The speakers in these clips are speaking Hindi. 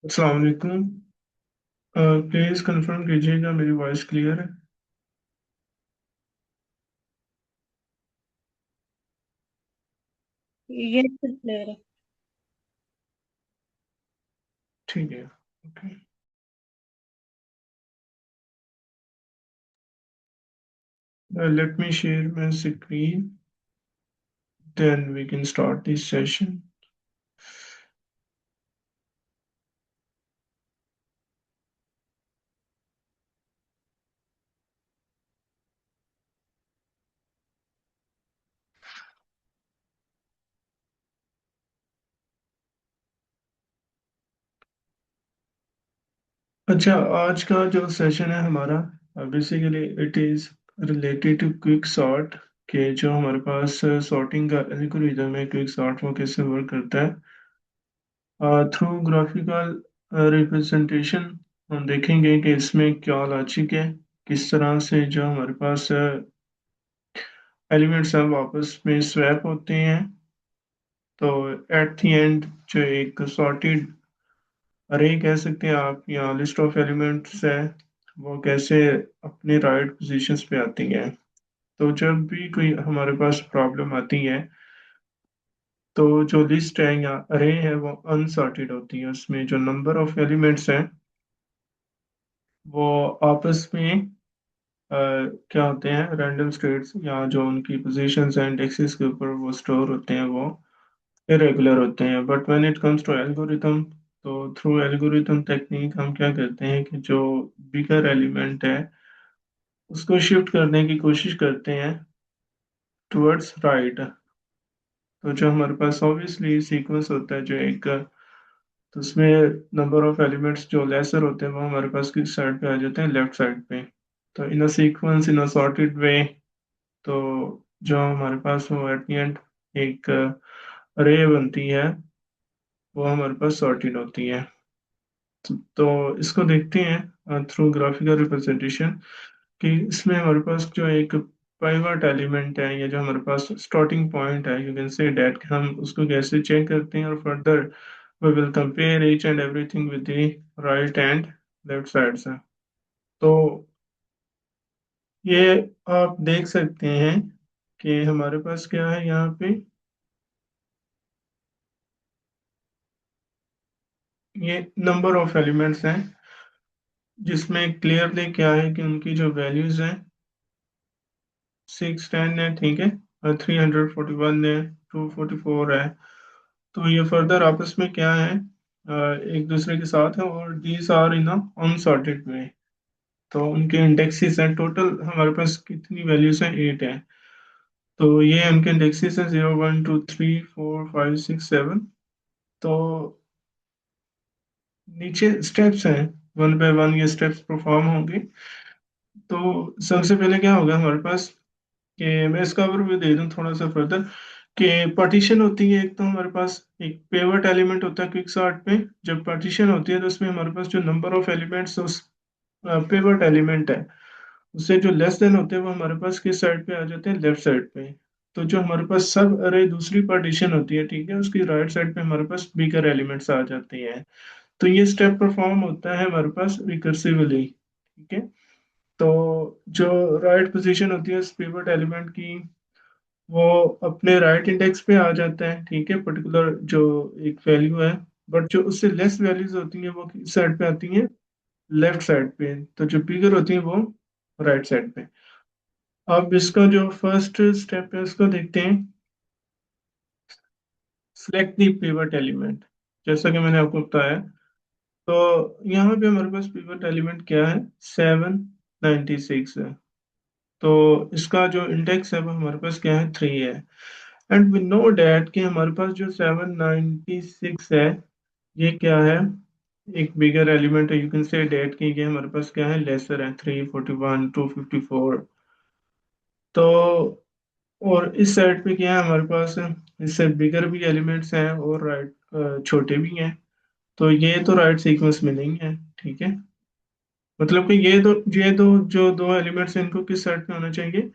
अस्सलाम वालेकुम। प्लीज़ कंफर्म कीजिएगा मेरी वॉइस क्लियर है। ये प्लेयर है। ठीक है। Okay. Let me share my screen, then we can start this session. अच्छा, आज का जो सेशन है हमारा, basically it is related to quick sort, के जो हमारे पास सॉर्टिंग का एल्गोरिदम है क्विक सॉर्ट, वो कैसे वर्क करता है थ्रू ग्राफिकल रिप्रेजेंटेशन। हम देखेंगे कि इसमें क्या लॉजिक है, किस तरह से जो हमारे पास एलिमेंट्स हैं वो आपस में स्वैप होते हैं। तो एट द एंड जो एक सॉर्टेड अरे कह सकते हैं आप, या लिस्ट ऑफ एलिमेंट्स है, वो कैसे अपने राइट पोजीशंस पे आती हैं। तो जब भी कोई हमारे पास प्रॉब्लम आती है, तो जो लिस्ट है या अरे है वो अनसॉर्टेड होती है, उसमें जो नंबर ऑफ एलिमेंट्स हैं वो आपस में क्या होते हैं, रैंडम स्टेट्स, या जो उनकी पोजीशंस हैं इंडेक्सेस के ऊपर वो स्टोर होते हैं, वो इरेगुलर होते हैं। But when it comes to algorithm, तो थ्रू एल्गोरिथम टेक्निक हम क्या करते हैं कि जो बिगर एलिमेंट है उसको शिफ्ट करने की कोशिश करते हैं टुवर्ड्स राइट। तो जो हमारे पास ऑब्वियसली सीक्वेंस होता है जो एक, तो उसमें नंबर ऑफ एलिमेंट्स जो लेसर होते हैं वो हमारे पास किस साइड पे आ जाते हैं, लेफ्ट साइड पे। तो इन a sequence in a sorted वे, तो जो हमारे पास वो एट द एंड एक रे बनती है, वो हमारे पास सॉर्टेड होती है। तो इसको देखते हैं थ्रू ग्राफिकल रिप्रेजेंटेशन, कि इसमें हमारे पास जो एक पाइवट एलिमेंट है, या जो हमारे पास स्टार्टिंग पॉइंट है, यू कैन से डेट, हम उसको कैसे चेक करते हैं, और further we will compare each and everything with the right and left side से। तो ये आप देख सकते हैं कि हमारे पास क्या है यहाँ पे, ये नंबर ऑफ एलिमेंट्स हैं, जिसमें क्लियरली क्या है कि उनकी जो वैल्यूज हैं 610 है, ठीक है, और 341 है, 244 है। तो ये फर्दर आपस में क्या है, एक दूसरे के साथ है, और दीज आर इन अनसॉर्टेड वे। तो उनके इंडेक्सेस हैं, टोटल हमारे पास कितनी वैल्यूज हैं, 8 है। तो ये उनके इंडेक्सेस हैं 0 1 2 3 4 5 6 7। तो नीचे स्टेप्स हैं, वन बाय वन ये स्टेप्स परफॉर्म होंगे। तो सबसे पहले क्या होगा हमारे पास, कि मैं इसका ओवरव्यू दे दूं थोड़ा सा फर्दर, कि पार्टीशन होती है एक, तो हमारे पास एक पेवट एलिमेंट होता है क्विक सॉर्ट पे। जब पार्टीशन होती है तो उसमें हमारे पास जो नंबर ऑफ एलिमेंट्स उस पेवट एलिमेंट है उससे जो लेस देन होते हैं, वो हमारे पास किस साइड पे आ जाते हैं, लेफ्ट साइड पे। तो जो हमारे पास सब अरे दूसरी पार्टीशन होती है, ठीक है, उसकी राइट साइड पे हमारे पास बिगर एलिमेंट्स आ जाती हैं। तो ये स्टेप परफॉर्म होता है हमारे पास रिकर्सिवली, ठीक है। तो जो राइट पोजीशन होती है उस पिवट एलिमेंट की, वो अपने राइट इंडेक्स पे आ जाता है, ठीक है, पर्टिकुलर जो एक वैल्यू है। बट जो उससे लेस वैल्यूज होती हैं वो किस साइड पे आती हैं, लेफ्ट साइड पे। तो जो बिगर होती है वो राइट साइड पे। अब इसका जो फर्स्ट स्टेप है उसको देखते हैं, सिलेक्ट द पिवट एलिमेंट। जैसा कि मैंने आपको बताया, तो यहाँ पे हमारे पास पिवट एलिमेंट क्या है, 796 है। तो इसका जो इंडेक्स है वो हमारे पास क्या है, 3 है। एंड वी नो डैट कि हमारे पास जो 796 है, ये क्या है, एक बिगर एलिमेंट है। यू कैन से डैट कि ये हमारे पास क्या है, लेसर है, 341 254। तो और इस साइड पे क्या है हमारे पास, इससे बिगर भी एलिमेंट्स हैं और राइट छोटे भी हैं। तो ये तो राइट सीक्वेंस में नहीं है, ठीक है। मतलब कि ये दो जो दो एलिमेंट्स हैं इनको किस साइड पे होना चाहिए,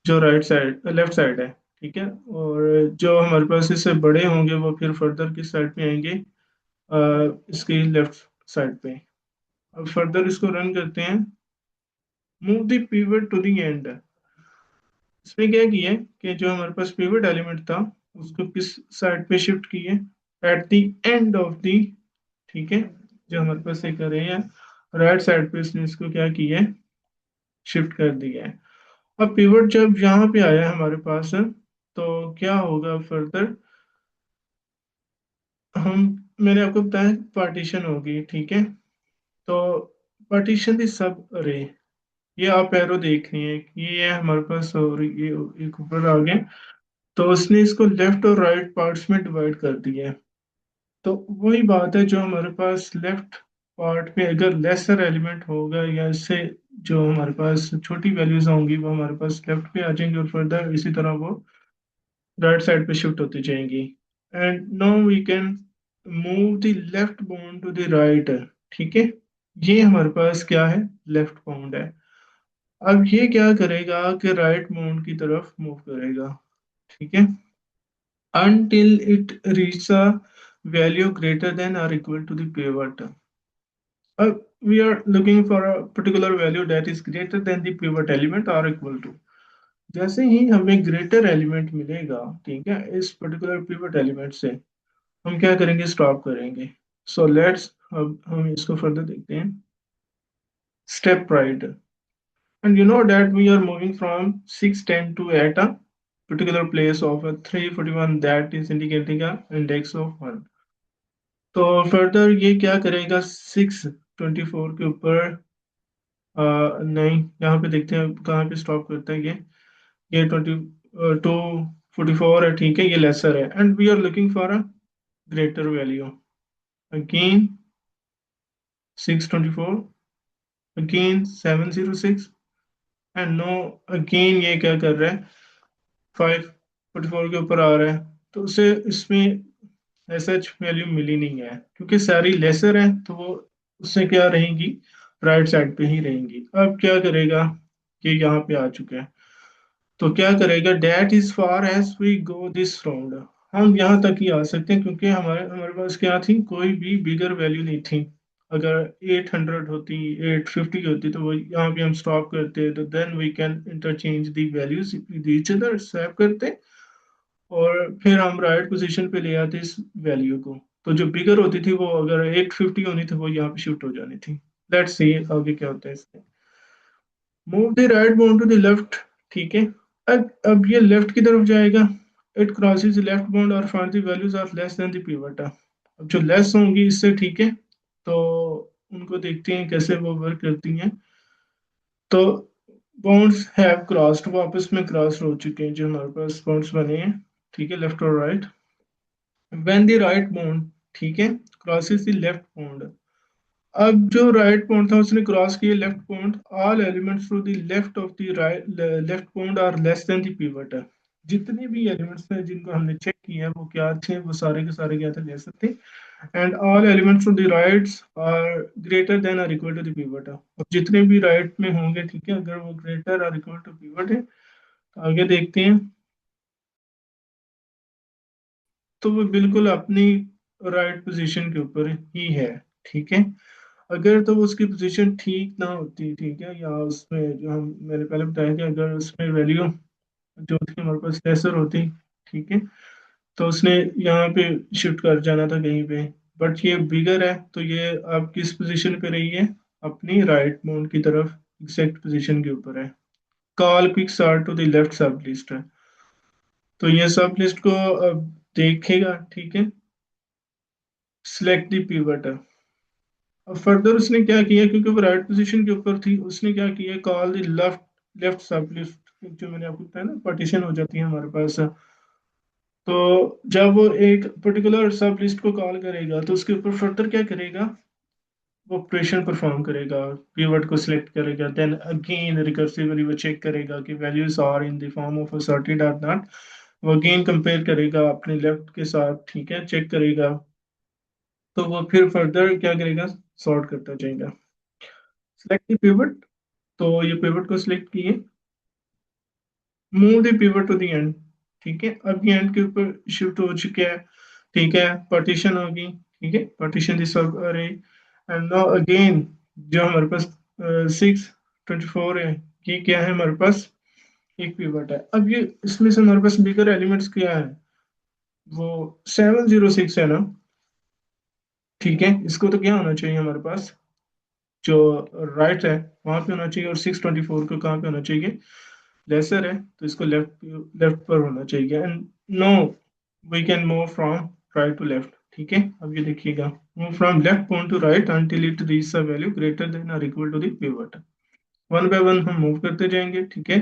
जो राइट साइड लेफ्ट साइड है, ठीक है। और जो हमारे पास इससे बड़े होंगे वो फिर फर्दर किस साइड पे आएंगे, इसकी लेफ्ट साइड पे। अब फर्दर इसको रन करते हैं। Move the pivot to the end. इसमें क्या किया है कि जो हमारे पास पिवट एलिमेंट था उसको किस साइड पे शिफ्ट किए, at the end of the, ठीक है, जो हमारे पास एक अरे है, राइट साइड पे इसने इसको क्या किया है, शिफ्ट कर दिया है। अब पिवट जब यहाँ पे आया हमारे पास तो क्या होगा फर्दर, हम, मैंने आपको बताया पार्टीशन होगी, ठीक है। तो पार्टीशन दी सब अरे, ये आप एरो देख रही हैं कि ये हमारे पास, और ये एक ऊपर आ गया, तो उसने इसको लेफ्ट और राइट पार्ट्स में डिवाइड कर दिया है। तो वही बात है, जो हमारे पास लेफ्ट पार्ट में अगर लेसर एलिमेंट होगा या इससे जो हमारे पास छोटी वैल्यूज होंगी वो हमारे पास लेफ्ट पे आ जाएंगी, और फर्दर इसी तरह वो राइट साइड पे शिफ्ट होती जाएंगी। And now we can move the left bound to the right, ठीक है। ये हमारे पास क्या है, लेफ्ट बाउंड है। अब ये क्या करेगा कि राइट बाउंड की तरफ मूव करेगा, ठीक है, until it reaches a value greater than or equal to the pivot. We are looking for a particular value that is greater than the pivot element or equal to। जैसे ही हमें ग्रेटर एलिमेंट मिलेगा, ठीक है, इस पर्टिकुलर पिवट एलिमेंट से, हम क्या करेंगे, स्टॉप करेंगे। सो लेट्स, अब हम इसको फर्दर देखते हैं। Step right, and you know that we are moving from 610 to at a particular place of a 341 that is indicating a index of 1। तो फर्दर ये क्या करेगा, 624 के ऊपर, नहीं, यहाँ पे देखते हैं कहाँ पे स्टॉप करता है ये 244 है, ठीक है, ये लेसर है, and we are looking for a greater value. Again 624, again 706, and no, again ये क्या कर रहा है, 544 के ऊपर आ रहा है। तो उसे इसमें ऐसा वैल्यू मिली नहीं है, क्योंकि सारी लेसर है, तो वो उससे क्या रहेंगी, राइट साइड पे ही रहेंगी। अब क्या करेगा, ये यहाँ पे आ चुका है, तो क्या करेगा, that is far as we go this round. हम यहाँ तक ही आ सकते हैं, क्योंकि हमारे हमारे पास क्या थी, कोई भी बिगर वैल्यू नहीं थी। अगर 800 होती, 850 होती, तो वो यहाँ पे हम स्टॉप करते, तो then we can interchange the values each other, swap करते, और फिर हम राइट पोजीशन पे ले आते इस वैल्यू को। तो जो बिगर होती थी वो अगर 850 होनी थी, वो यहाँ पे शिफ्ट हो जानी थी। लेट्स सी आगे क्या होता है इसमें। Move the right bound to the left, ठीक है। अब ये लेफ्ट की तरफ जाएगा। इट क्रॉसेस लेफ्ट बाउंड और find the values are less than the pivot. अब जो लेस होंगी इससे, ठीक है, तो उनको देखते हैं कैसे वो वर्क करती हैं। तो बाउंड्स हैव क्रॉस्ड, वो आपस में क्रॉस हो चुके हैं, जो हमारे पास बाउंड्स बने हैं, ठीक है, लेफ्ट और right. When the right bound, ठीक है, क्रॉसेस द लेफ्ट बाउंड। अब जो राइट पॉइंट था उसने क्रॉस किया left point, all elements to the left of the right left point are less than the pivot. जितने भी एलिमेंट्स थे जिनको हमने चेक किया वो क्या थे, वो सारे के सारे क्या थे, लेस थे। And all elements to the rights are greater than और इक्वल टू द पिवट। अब जितने भी राइट में होंगे, ठीक है, अगर वो ग्रेटर और इक्वल टू पिवट है, तो आगे देखते हैं, तो वो बिल्कुल अपनी राइट पोजीशन के ऊपर ही है, ठीक है। अगर तो उसकी पोजीशन ठीक ना होती, ठीक है, या उसमें जो हम, मैंने पहले बताया कि अगर उसमें वैल्यू जो थी हमारे पास लेसर होती, ठीक है, तो उसने यहाँ पे शिफ्ट कर जाना था कहीं पे। बट ये बिगर है, तो ये अब किस पोजीशन पे रही है, अपनी राइट माउंट की तरफ, एग्जैक्ट पोजीशन के ऊपर है। Call quick start to the left sublist है, तो ये सब लिस्ट को अब देखेगा, ठीक है, सिलेक्ट द पिवट। अब फर्दर उसने क्या किया, क्योंकि वो राइट पोजीशन के ऊपर थी, उसने क्या किया, कॉल द लेफ्ट लेफ्ट सब लिस्ट, जो मैंने आपको बताया ना, पार्टीशन हो जाती है हमारे पास। तो जब वो एक पर्टिकुलर सब लिस्ट को कॉल करेगा, तो उसके ऊपर फर्दर क्या करेगा, वो ऑपरेशन परफॉर्म करेगा, कीवर्ड को सिलेक्ट करेगा, देन अगेन रिकर्सिवली वो चेक करेगा कि values are in the form of a sorted or not. वो अगेन कंपेयर करेगा अपने लेफ्ट के साथ, ठीक है, चेक करेगा, तो वो फिर फर्दर क्या करेगा, सॉर्ट करता जाएगा। सिलेक्ट पिवट, तो ये पिवट को सिलेक्ट किए, move the pivot to the end, ठीक है, अब ये एंड के ऊपर शिफ्ट हो चुके हैं, ठीक है, पार्टीशन होगी, ठीक है, पार्टीशन दिस सब अरे। एंड नाउ अगेन जो हमारे पास 6 24 है, ये क्या है हमारे पास, एक पिवट है। अब ये इसमें से हमारे पास बिगर एलिमेंट्स क्या है, वो 7 0 6 है ना। ठीक है, इसको तो क्या होना चाहिए हमारे पास, जो राइट है वहां पे होना चाहिए, और 6 24 को कहाँ पे होना चाहिए, लेसर है तो इसको लेफ्ट लेफ्ट पर होना चाहिए। And no, we can move from right to left. ठीक है, अब ये देखिएगा, move from left point to right until it reach a value greater than और equal to the pivot. One by one हम मूव करते जाएंगे। ठीक है,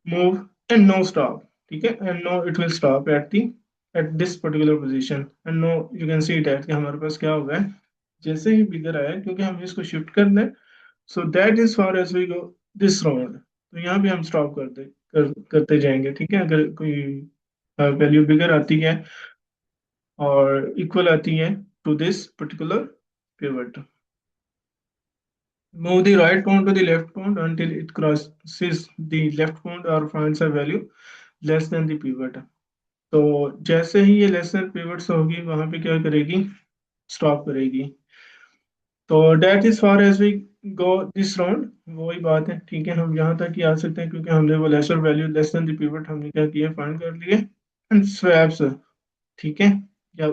मूव एंड नो स्टॉप। ठीक है, and now it will stop at the at this particular position. And now you can see that कि हमारे पास क्या होगा, जैसे ही बिगर आया क्योंकि हमें इसको शिफ्ट करना है, so that is far as we go this round, तो यहाँ पे हम स्टॉप करते जाएंगे। ठीक है, अगर कोई वैल्यू बिगर आती है और इक्वल आती है to this particular pivot, move the right pawn to the left pawn until it crosses the left pawn or finds a value less than the pivot। तो जैसे ही ये लेस देन पिवट्स होगी वहां पे क्या करेगी, स्टॉप करेगी। तो that is far as we go this round, वही बात है। ठीक है, हम यहाँ तक ही आ सकते हैं क्योंकि हमने वो lesser value less than the pivot हमने क्या किया, फाइंड कर लिए। एंड स्वैप्स, ठीक है, या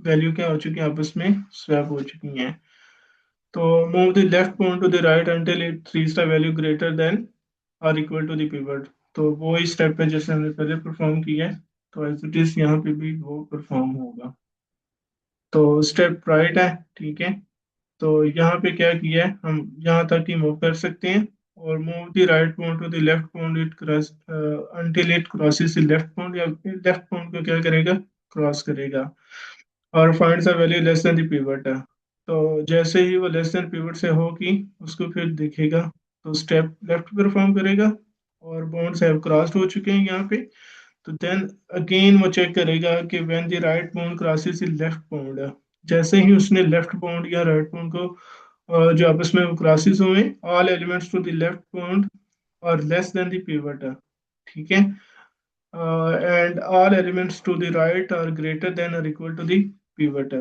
वैल्यू क्या हो चुकी है, आपस में स्वैप हो चुकी हैं। तो move the left point to the right until it reach the value greater than और इक्वल टू द पिवट। तो वो ही स्टेप है जैसे हमने पहले परफॉर्म किया है, तो एज इट इज यहाँ पे भी वो परफॉर्म होगा। तो स्टेप राइट है। ठीक है, तो यहाँ पे क्या किया है, हम यहाँ तक ही मूव कर सकते हैं। और move the right point two the left point it cross until it crosses the left point, या लेफ्ट पॉइंट को क्या करेगा, क्रॉस करेगा। और find the value less than the pivot है, तो जैसे ही वो लेस देन पिवट से होगी उसको फिर दिखेगा, तो स्टेप लेफ्ट परफॉर्म करेगा। और बॉन्ड्स हैव क्रॉस्ड हो चुके हैं यहाँ पे, तो देन अगेन वो चेक करेगा कि when the right bound crosses the left bound, जैसे ही उसने लेफ्ट बाउंड या राइट बाउंड को जो आपस में क्रॉसेस हुए, all elements to the left bound और लेस देन द पिवट। ठीक है, and all elements to the right are greater than और इक्वल टू द पिवट।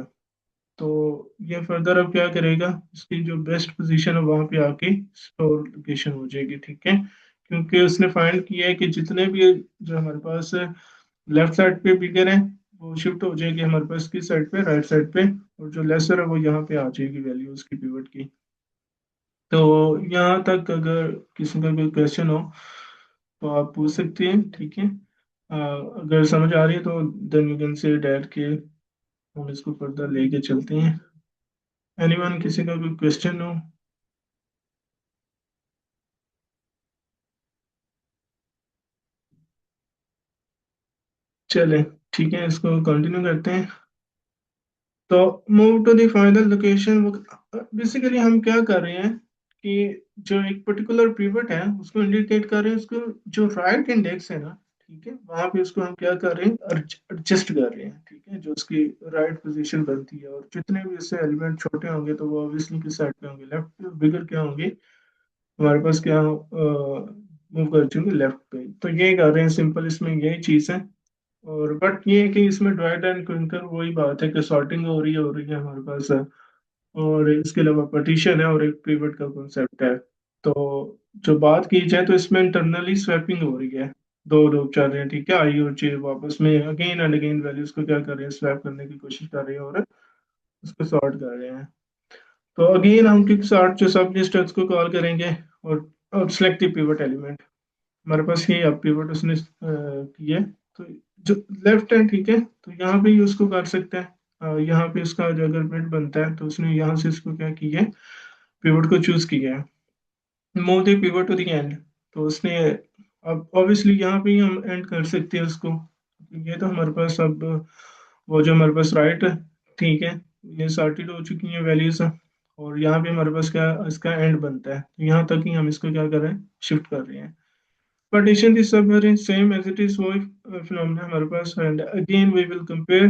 तो ये फर्दर अब क्या करेगा, इसकी जो बेस्ट पोजीशन है वहां पे आके स्टोर लोकेशन हो जाएगी। ठीक है, क्योंकि उसने फाइंड किया है कि जितने भी जो हमारे पास लेफ्ट साइड पे बिगर है वो शिफ्ट हो जाएगी हमारे पास की साइड पे, राइट साइड पे, और जो लेसर है वो यहाँ पे आ जाएगी वैल्यू उसकी पिवट की। तो यहाँ तक अगर किसी का कोई क्वेश्चन हो तो आप पूछ सकते हैं। ठीक है, अगर समझ आ रही है तो then you can say that के हम इसको फर्दर लेके चलते हैं। एनीवन, किसी का कोई क्वेश्चन हो। चले, ठीक है, इसको कंटिन्यू करते हैं। तो move to the final location, basically हम क्या कर रहे हैं कि जो एक पर्टिकुलर पिवट है उसको इंडिकेट कर रहे हैं, उसको जो राइट इंडेक्स है ना, ठीक है, वहां पे उसको हम क्या कर रहे हैं, एडजस्ट कर रहे हैं। ठीक है, जो उसकी राइट पोजीशन बनती है, और जितने भी इससे एलिमेंट छोटे होंगे तो वो ऑब्वियसली किस साइड पे होंगे, लेफ्ट पे। बिगर क्या होंगे हमारे पास, क्या मूव कर चुके लेफ्ट पे। तो ये कर रहे हैं सिंपल, इसमें यही चीज है। और बट ये है कि इसमें डिवाइड एंड कॉन्कर वही बात है कि सॉर्टिंग हो रही है हमारे पास है। और इसके अलावा पार्टीशन है और एक पिवट का कॉन्सेप्ट है। तो जो बात की जाए तो इसमें इंटरनली स्वैपिंग हो रही है, दो लूप चल रहे हैं। ठीक है, आई और जे आपस में अगेन एंड अगेन वैल्यूज को क्या कर रहे हैं, स्वैप करने की कोशिश कर रहे हैं और उसको सॉर्ट कर रहे हैं। तो अगेन हम क्विक सॉर्ट जो सब लिस्ट है उसको कॉल करेंगे, और सिलेक्ट द पिवट एलिमेंट। हमारे पास ये अब पिवट उसने की है, तो जो लेफ्ट है, ठीक है, तो यहाँ पे ही उसको कर सकते हैं। यहाँ पे उसका जो अगर बिट बनता है तो उसने यहाँ से इसको क्या किया है, पिवट को चूज किया है। Move the pivot to the end, तो उसने अब ऑब्वियसली यहाँ पे ही हम एंड कर सकते हैं उसको। ये तो हमारे पास अब वो जो हमारे पास राइट है, ठीक है, ये सॉर्टेड हो चुकी हैं वैल्यूज, और यहाँ पे हमारे पास क्या इसका एंड बनता है, तो यहाँ तक ही हम इसको क्या कर रहे हैं, शिफ्ट कर रहे हैं। Partition is submarine same as it is, वही फिनोमेना हमारे पास। And again we will compare.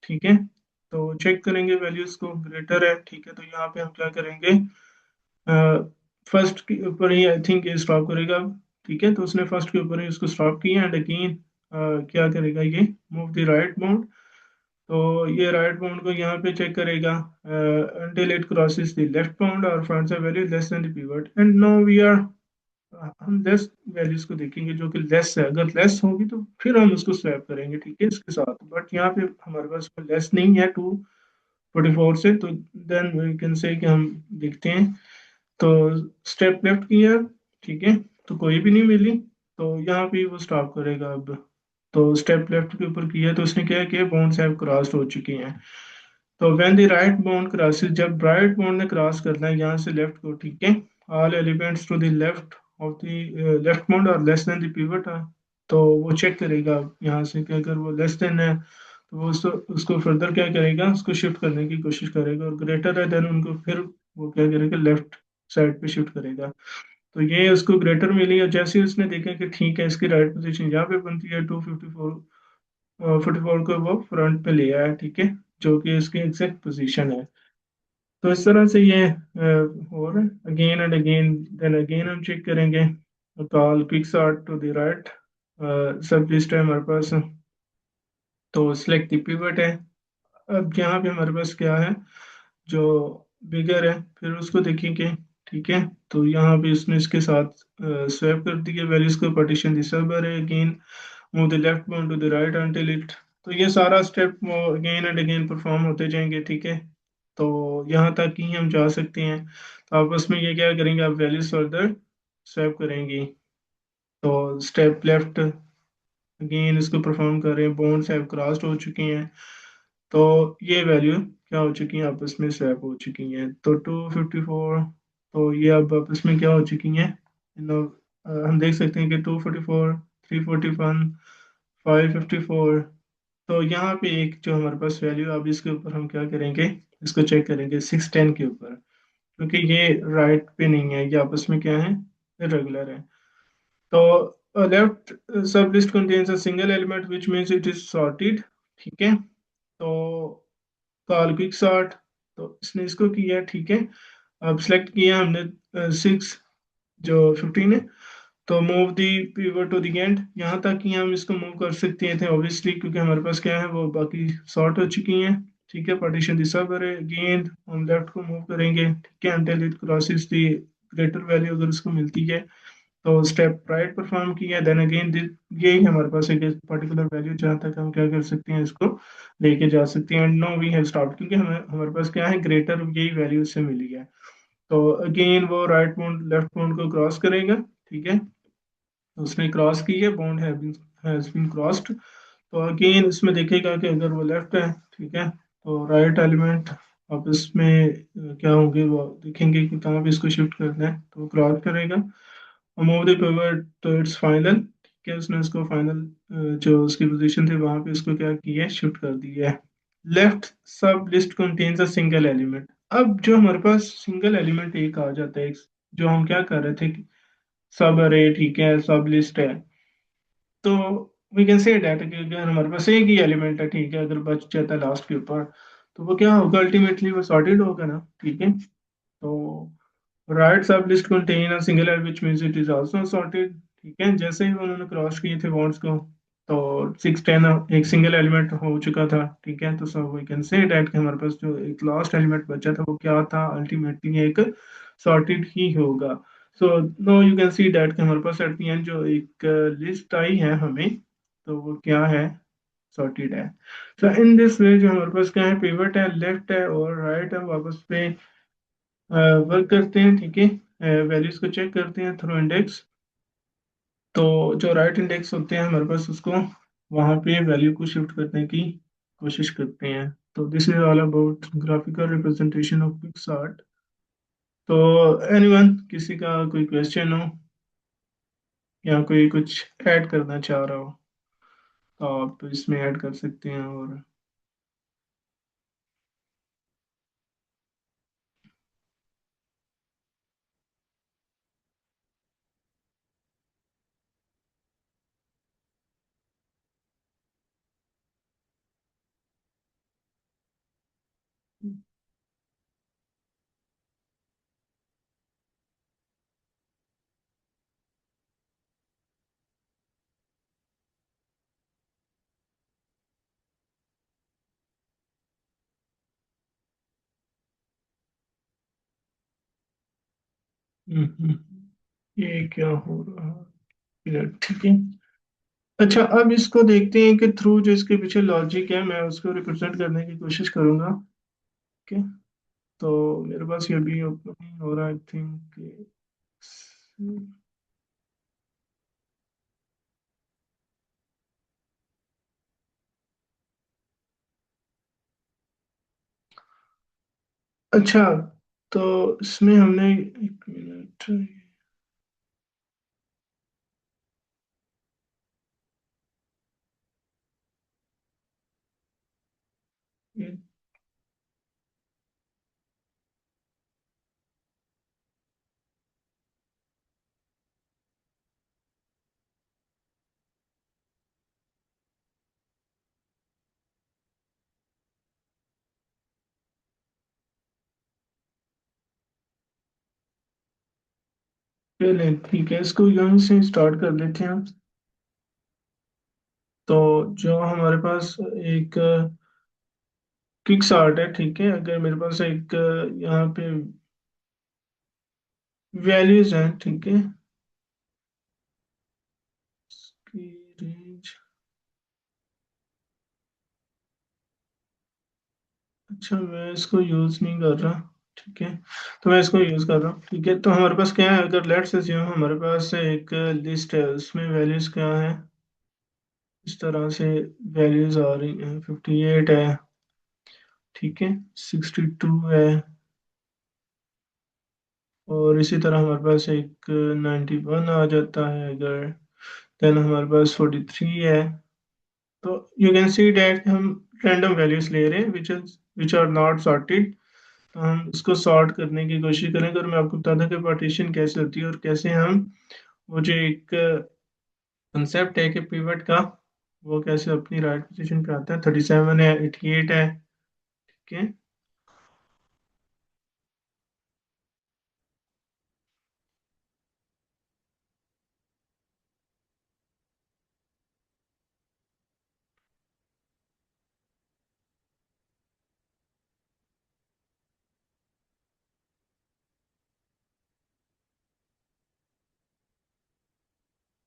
ठीक है, तो चेक करेंगे वैल्यूज को, ग्रेटर है, ठीक है, तो यहाँ पे हम क्या करेंगे, फर्स्ट के ऊपर ही आई थिंक ये स्टॉप करेगा। ठीक है, तो उसने फर्स्ट के ऊपर ही उसको स्टॉप किया, एंड अगेन क्या करेगा, ये मूव द राइट बाउंड तो ये राइट बाउंड को यहाँ पे चेक करेगा until it crosses the left bound or finds a value less than the pivot and now we are हम लेस वैल्यूज को देखेंगे जो कि लेस है, अगर लेस होगी तो फिर हम उसको स्वैप करेंगे, ठीक है, इसके साथ। बट यहाँ पे हमारे पास लेस नहीं है 244 से, तो देन वी कैन से कि हम देखते हैं। तो स्टेप लेफ्ट किया, ठीक है, तो कोई भी नहीं मिली, तो यहाँ पे वो स्टॉप करेगा अब। तो स्टेप लेफ्ट के ऊपर किया तो उसने क्या किया, बाउंड्स हैव क्रॉस्ड हो चुकी हैं। तो when the right bound crosses, जब राइट बाउंड ने क्रॉस करना है यहाँ से लेफ्ट को, ठीक है, all elements to the left of the left bound और लेस देन द पिवट, तो वो चेक करेगा यहाँ से कि अगर वो लेस देन है तो वो उसको फर्दर क्या करेगा, उसको शिफ्ट करने की कोशिश करेगा, और ग्रेटर है देन उनको फिर वो क्या करेगा, लेफ्ट साइड पे शिफ्ट करेगा। तो ये उसको ग्रेटर मिली, और जैसे ही उसने देखा कि ठीक है इसकी राइट पोजीशन यहाँ पे बनती है, 254 को वो फ्रंट पे ले आया, ठीक है, जो कि इसकी एग्जैक्ट पोजीशन है। तो इस तरह से ये हो रहा है again and again. Then again हम चेक करेंगे, call quicksort to the right, sublist है हमारे पास, तो सिलेक्ट द पिवट है। अब यहाँ पे हमारे पास क्या है, जो बिगर है, फिर उसको देखेंगे, ठीक है। तो यहाँ पे इसने इसके साथ स्वैप कर दिया वैल्यूज को, पार्टीशन दी सब है again, move the left bound to the right until it. तो ये सारा step again and again perform होते जाएंगे, ठीक है। तो यहाँ तक ही हम जा सकते हैं। तो आपस में ये क्या करेंगे, आप वैल्यूज फर्दर स्वैप करेंगे। तो स्टेप लेफ्ट अगेन इसको परफॉर्म कर रहे हैं, बॉन्ड्स हैव क्रॉस्ड हो चुकी हैं, तो ये वैल्यू क्या हो चुकी हैं, आपस में स्वैप हो चुकी हैं। तो 254, तो ये अब आपस में क्या हो चुकी हैं, हम देख सकते हैं कि 244, 341, 554। तो यहाँ पे एक जो हमारे पास वैल्यू, अब इसके ऊपर हम क्या करेंगे, इसको चेक करेंगे 610 के ऊपर, क्योंकि ये राइट पे नहीं है, ये आपस में क्या है, इरेगुलर है। तो लेफ्ट सब list contains a single element which means it is sorted, ठीक है। तो कॉल क्विक सॉर्ट, तो इसने इसको किया, ठीक है। अब सिलेक्ट किया हमने 6, जो 15 है, तो move the pivot to the end, यहाँ तक कि हम इसको मूव कर सकते थे ऑब्वियसली, क्योंकि हमारे पास क्या है, वो बाकी सॉर्ट हो चुकी हैं, ठीक है, पार्टीशन दिशा पर है। अगेन हम लेफ्ट को मूव करेंगे, ठीक है, until it crosses the greater value, अगर उसको मिलती है तो स्टेप राइट परफॉर्म किया, देन अगेन यही हमारे पास एक पर्टिकुलर वैल्यू जहाँ तक हम क्या कर सकते हैं, इसको लेके जा सकते हैं। And no we have stopped, क्योंकि हमें हमारे पास क्या है, ग्रेटर यही वैल्यू से मिली है। तो अगेन वो राइट बाउंड लेफ्ट बाउंड को क्रॉस करेगा, ठीक है। तो उसने क्रॉस की है, बाउंड हैज बीन क्रॉस्ड। तो अगेन इसमें देखेगा कि अगर वो लेफ्ट है, ठीक है, तो राइट एलिमेंट अब इसमें क्या होंगे, वो देखेंगे कि कहाँ पे इसको शिफ्ट करना है, तो वो क्रॉस करेगा। मूव द पिवट तो इट्स फाइनल, ठीक है, उसने उसको फाइनल जो उसकी पोजीशन थी वहां पे उसको क्या किया है, शिफ्ट कर दिया है। लेफ्ट सब list contains a single element, अब जो हमारे पास सिंगल एलिमेंट एक आ जाता है, जो हम क्या कर रहे थे, सब अरे, ठीक है, सब लिस्ट है, तो वी कैन से दैट कि अगर हमारे पास एक ही एलिमेंट है, ठीक है, अगर बच जाता है लास्ट के ऊपर, तो वो क्या होगा, अल्टीमेटली वो सॉर्टेड होगा ना, ठीक है। तो राइट सब list contain a single element which means it is also sorted, ठीक है। जैसे ही उन्होंने क्रॉस किए थे बॉन्ड्स को, तो 610 एक सिंगल एलिमेंट हो चुका था, ठीक है। तो सब वी कैन से दैट कि हमारे पास जो एक लास्ट एलिमेंट बचा था वो क्या था, अल्टीमेटली एक सॉर्टेड ही होगा। So now you can see that कि हमारे पास एट द एंड जो एक लिस्ट आई है हमें, तो वो क्या है, सॉर्टेड है। सो इन दिस वे जो हमारे पास क्या है, पिवट है, लेफ्ट है और राइट है, वापस पे वर्क करते हैं, ठीक है, वैल्यूज को चेक करते हैं थ्रू इंडेक्स। तो जो राइट इंडेक्स होते हैं हमारे पास, उसको वहाँ पे वैल्यू को शिफ्ट करने की कोशिश करते हैं। तो this is all about graphical representation of PicsArt. तो एनीवन, किसी का कोई क्वेश्चन हो या कोई कुछ ऐड करना चाह रहा हो, तो आप इसमें ऐड कर सकते हैं। और ये क्या हो रहा है, ठीक है। अच्छा, अब इसको देखते हैं कि थ्रू जो इसके पीछे लॉजिक है मैं उसको रिप्रेजेंट करने की कोशिश करूंगा। ओके, तो मेरे पास ये भी ओपन नहीं हो रहा, आई थिंक। अच्छा, तो इसमें हमने, एक मिनट, ये पहले ठीक है, इसको यहीं से स्टार्ट कर लेते हैं। तो जो हमारे पास एक क्विक स्टार्ट है, ठीक है। अगर मेरे पास एक यहाँ पे वैल्यूज हैं, ठीक है, इसकी रेंज। अच्छा, मैं इसको यूज नहीं कर रहा, ठीक है। तो मैं इसको यूज कर रहा हूँ, ठीक है। तो हमारे पास क्या है, अगर लेट्स अज्यूम हमारे पास एक लिस्ट है, उसमें वैल्यूज क्या है, इस तरह से वैल्यूज आ रही हैं। 58 है, ठीक है, 62 है, और इसी तरह हमारे पास एक 91 आ जाता है अगर। देन हमारे पास 43 है। तो यू कैन सी डैट हम रैंडम वैल्यूज ले रहे हैं विच आर नॉट सॉर्टेड। तो हम इसको सॉर्ट करने की कोशिश करेंगे, और मैं आपको बता दूं कि पार्टीशन कैसे होती है, और कैसे हम वो जो एक कंसेप्ट है कि पिवट का, वो कैसे अपनी राइट पोजीशन पे आता है। 37 है, 88 है, ठीक है।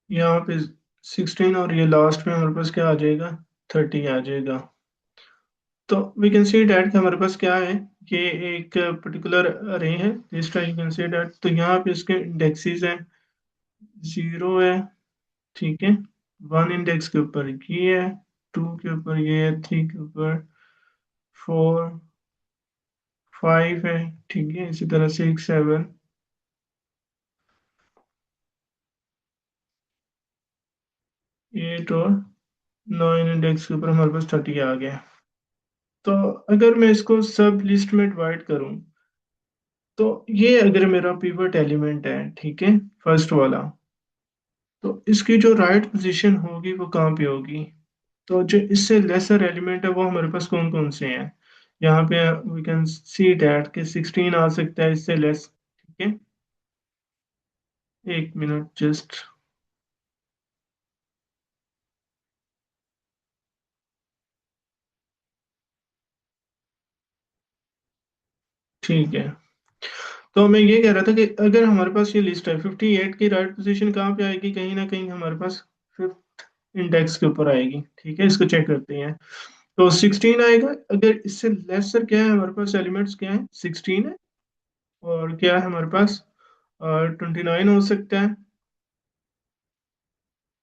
यहाँ पे 16, और ये लास्ट में हमारे पास क्या आ जाएगा, 30 आ जाएगा। तो वी कैन सी डैट कि हमारे पास क्या है, ये एक पर्टिकुलर अरे है, लिस्ट है, यू कैन सी डैट। तो यहाँ पे इसके इंडेक्सेस हैं, 0 है, ठीक है, 1 इंडेक्स के ऊपर ये है, 2 के ऊपर ये है, 3 के ऊपर, 4, 5 है, ठीक है, इसी तरह 6, 7, 8 और 9 इंडेक्स के ऊपर हमारे पास 30 आ गया। तो अगर मैं इसको सब लिस्ट में डिवाइड करूं, तो ये अगर मेरा पिवट एलिमेंट है, ठीक है, फर्स्ट वाला, तो इसकी जो राइट पोजीशन होगी वो कहाँ पे होगी। तो जो इससे लेसर एलिमेंट है वो हमारे पास कौन कौन से हैं। यहाँ पे वी कैन सी डैट कि 16 आ सकता है इससे लेस, ठीक है। एक मिनट जस्ट, ठीक है। तो मैं ये कह रहा था कि अगर हमारे पास ये लिस्ट है, 58 की राइट पोजीशन कहाँ पे आएगी, कहीं ना कहीं हमारे पास फिफ्थ इंडेक्स के ऊपर आएगी, ठीक है। इसको चेक करते हैं। तो 16 आएगा, अगर इससे लेसर क्या है हमारे पास, एलिमेंट्स क्या है, 16 है, और क्या है हमारे पास, 29 हो सकता है।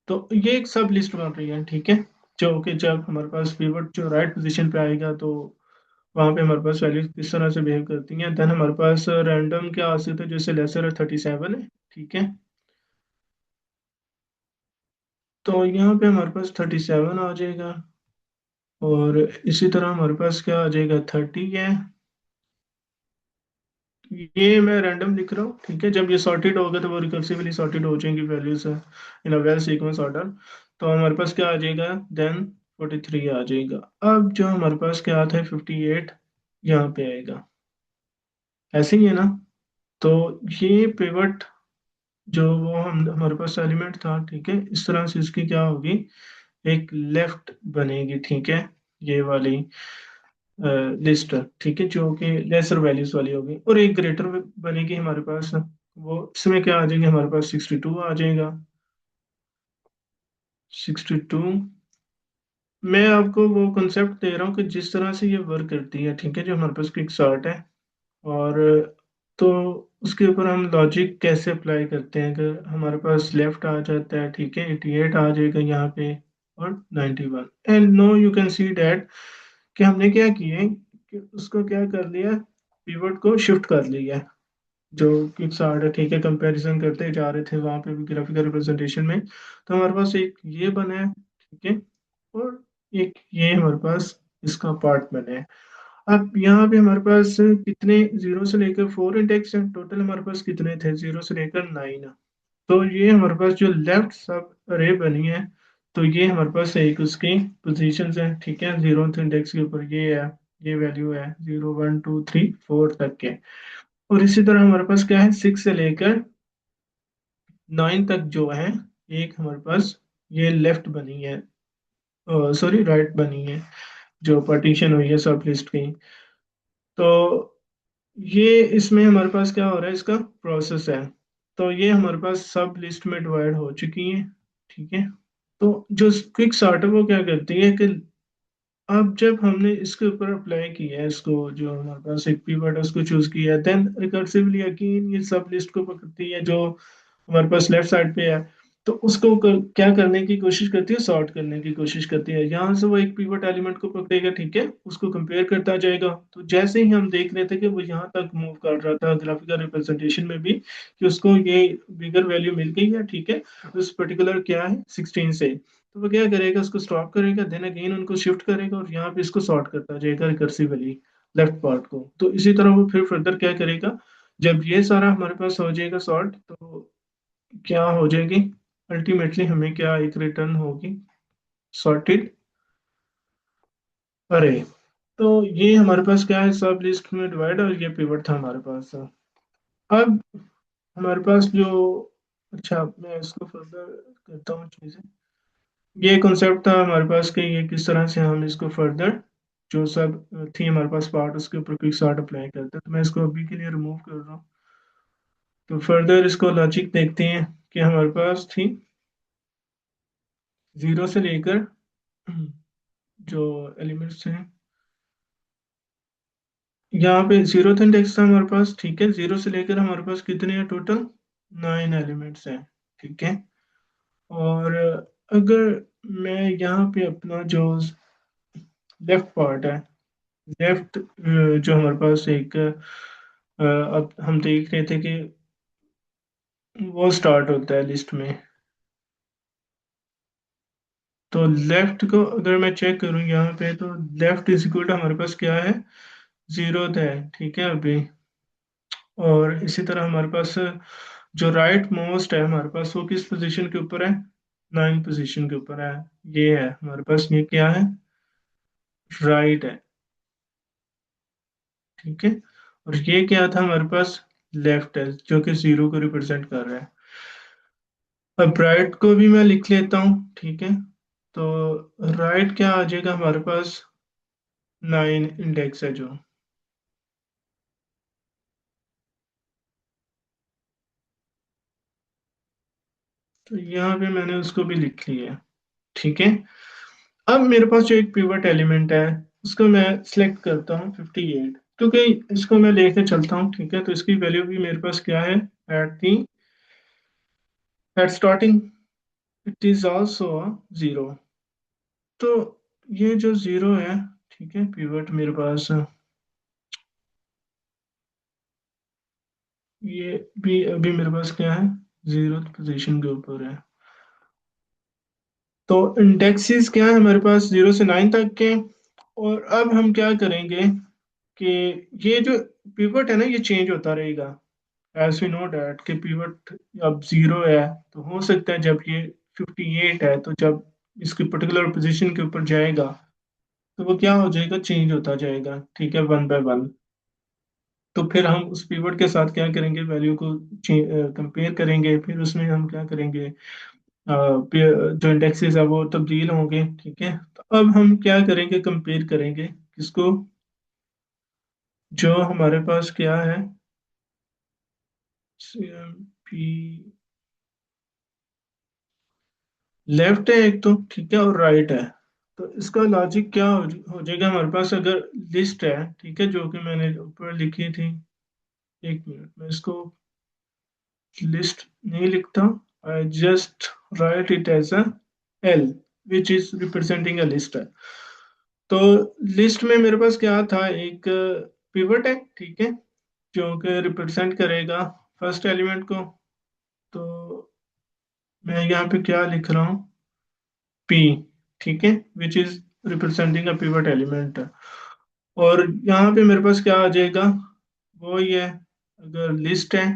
तो ये एक सब लिस्ट बन रही है, ठीक है, जो कि जब हमारे पास पिवट जो राइट पोजीशन पे आएगा, तो वहां पे हमारे पास वैल्यूज किस तरह से बिहेव करती हैं। देन हमारे पास रैंडम क्या आ सकता है, जैसे लेसर है, 37 है, ठीक है। तो यहाँ पे हमारे पास 37 आ जाएगा, और इसी तरह हमारे पास क्या आ जाएगा, 30 है। ये मैं रैंडम लिख रहा हूँ, ठीक है। जब ये सॉर्टेड होगा तो वो रिकर्सिवली सॉर्टेड हो जाएंगी values in a well sequence order. तो हमारे पास क्या आ जाएगा, देन 43 आ जाएगा। अब जो हमारे पास क्या आता है, 58 यहाँ पे आएगा, ऐसे ही है ना। तो ये पिवट जो वो हम हमारे पास एलिमेंट था, ठीक है, इस तरह से इसकी क्या होगी, एक लेफ्ट बनेगी, ठीक है, ये वाली लिस्ट, ठीक है, जो कि लेसर वैल्यूज वाली होगी, और एक ग्रेटर बनेगी हमारे पास वो इसमें क्या आ जाएंगे, हमारे पास 62 आ जाएगा। 62। मैं आपको वो कंसेप्ट दे रहा हूँ कि जिस तरह से ये वर्क करती है, ठीक है, जो हमारे पास क्विक सॉर्ट है। और तो उसके ऊपर हम लॉजिक कैसे अप्लाई करते हैं, अगर हमारे पास लेफ्ट आ जाता है, ठीक है, 88 आ जाएगा यहाँ पे, और 91। And now you can see that कि हमने क्या किया है, कि उसको क्या कर लिया, पीवट को शिफ्ट कर लिया है। जो क्विक सॉर्ट है, ठीक है, कंपैरिजन करते जा रहे थे वहां पे भी ग्राफिकल रिप्रेजेंटेशन में, तो हमारे पास एक ये बना है, ठीक है, और एक ये हमारे पास इसका पार्ट बना है। अब यहाँ पे हमारे पास कितने, 0 से लेकर 4 इंडेक्स हैं, टोटल हमारे पास कितने थे, 0 से लेकर 9। तो ये हमारे पास जो लेफ्ट सब अरे बनी है, तो ये हमारे पास एक उसकी पोजीशन है, ठीक है, 0th इंडेक्स के ऊपर ये है, ये वैल्यू है 0 1 2 3 4 तक के। और इसी तरह हमारे पास क्या है, 6 से लेकर 9 तक जो है, एक हमारे पास ये लेफ्ट बनी है, सॉरी राइट बनी है, जो पार्टीशन हुई है सब लिस्ट की। तो ये इसमें हमारे पास क्या हो रहा है, इसका प्रोसेस है। तो ये हमारे पास सब लिस्ट में डिवाइड हो चुकी है, ठीक है। तो जो क्विक सॉर्ट है वो क्या करती है कि अब जब हमने इसके ऊपर अप्लाई किया है, इसको जो हमारे पास एक कीवर्ड है उसको चूज किया है, देन रिकर्सिवली अगेन ये सब लिस्ट को पकड़ती है जो हमारे पास लेफ्ट साइड पे है। तो उसको क्या करने की कोशिश करती है, सॉर्ट करने की कोशिश करती है। यहाँ से वो एक पिवट एलिमेंट को पकड़ेगा, ठीक है, उसको कंपेयर करता जाएगा। तो जैसे ही हम देख रहे थे कि वो यहाँ तक मूव कर रहा था ग्राफिकल रिप्रेजेंटेशन में भी, कि उसको ये बिगर वैल्यू मिल गई है, ठीक है, उस पर्टिकुलर क्या है 16 से। तो वो क्या करेगा, उसको स्टॉप करेगा, देन अगेन उनको शिफ्ट करेगा, और यहाँ पे इसको सॉर्ट करता जाएगा रिकर्सिवली लेफ्ट पार्ट को। तो इसी तरह वो फिर फर्दर क्या करेगा, जब ये सारा हमारे पास हो जाएगा सॉर्ट, तो क्या हो जाएगी, अल्टीमेटली हमें क्या एक रिटर्न होगी, सॉर्टेड अरे। तो ये हमारे पास क्या है, सब लिस्ट में डिवाइड, और ये पिवट था हमारे पास। अब हमारे पास जो, अच्छा मैं इसको फर्दर करता हूँ चीजें। ये कॉन्सेप्ट था हमारे पास कि ये किस तरह से हम इसको फर्दर, जो सब थी हमारे पास पार्ट, उसके ऊपर क्विक सॉर्ट अप्लाई करते हैं। तो मैं इसको अभी के लिए रिमूव कर रहा हूँ। तो फर्दर इसको लॉजिक देखते हैं कि हमारे पास थी 0 से लेकर जो एलिमेंट्स हैं, यहाँ पे 0th इंडेक्स था हमारे पास, ठीक है, 0 से लेकर हमारे पास कितने हैं टोटल, 9 एलिमेंट्स हैं, ठीक है। और अगर मैं यहाँ पे अपना जो लेफ्ट पार्ट है, लेफ्ट जो हमारे पास एक अब हम देख रहे थे कि वो स्टार्ट होता है लिस्ट में। तो लेफ्ट को अगर मैं चेक करूँ यहाँ पे, तो लेफ्ट इज इक्वल टू हमारे पास क्या है, 0 है, ठीक है अभी। और इसी तरह हमारे पास जो राइट मोस्ट है हमारे पास, वो किस पोजीशन के ऊपर है, 9 पोजीशन के ऊपर है। ये है हमारे पास, ये क्या है, राइट है, ठीक है। और ये क्या था हमारे पास, लेफ्ट है, जो कि 0 को रिप्रेजेंट कर रहा है। अब राइट को भी मैं लिख लेता हूँ, ठीक है। तो राइट क्या आ जाएगा हमारे पास, 9 इंडेक्स है जो। तो यहाँ पे मैंने उसको भी लिख लिया है, ठीक है। अब मेरे पास जो एक पिवट एलिमेंट है, उसको मैं सिलेक्ट करता हूँ 58, क्योंकि इसको मैं लेके चलता हूँ, ठीक है। तो इसकी वैल्यू भी मेरे पास क्या है, at the at starting it is also 0। तो ये जो 0 है, ठीक है, पिवट मेरे पास ये भी अभी मेरे पास क्या है, 0th पोजीशन के ऊपर है। तो इंडेक्सेस क्या है हमारे पास, 0 से 9 तक के। और अब हम क्या करेंगे कि ये जो पिवट है ना, ये चेंज होता रहेगा। एज वी नो डैट कि पिवट अब 0 है, तो हो सकता है जब ये 58 है, तो जब इसकी पर्टिकुलर पोजीशन के ऊपर जाएगा, तो वो क्या हो जाएगा, चेंज होता जाएगा, ठीक है, 1 बाय 1। तो फिर हम उस पिवट के साथ क्या करेंगे, वैल्यू को कंपेयर करेंगे, फिर उसमें हम क्या करेंगे, जो इंडेक्सेस है वो तब्दील होंगे, ठीक है। तो अब हम क्या करेंगे, कंपेयर करेंगे किसको, जो हमारे पास क्या है, पी लेफ्ट है एक तो, ठीक है, और राइट है। तो इसका लॉजिक क्या हो जाएगा हमारे पास, अगर लिस्ट है, ठीक है, जो कि मैंने ऊपर लिखी थी। एक मिनट, मैं इसको लिस्ट नहीं लिखता, I just write it as a L, which is representing a list है। तो लिस्ट में मेरे पास क्या था, एक पिवट है, ठीक है, जो कि रिप्रेजेंट करेगा फर्स्ट एलिमेंट को। तो मैं यहाँ पे क्या लिख रहा हूँ, पी, ठीक है, विच is representing a pivot element. और यहाँ पे मेरे पास क्या आ जाएगा, वो ही है, अगर लिस्ट है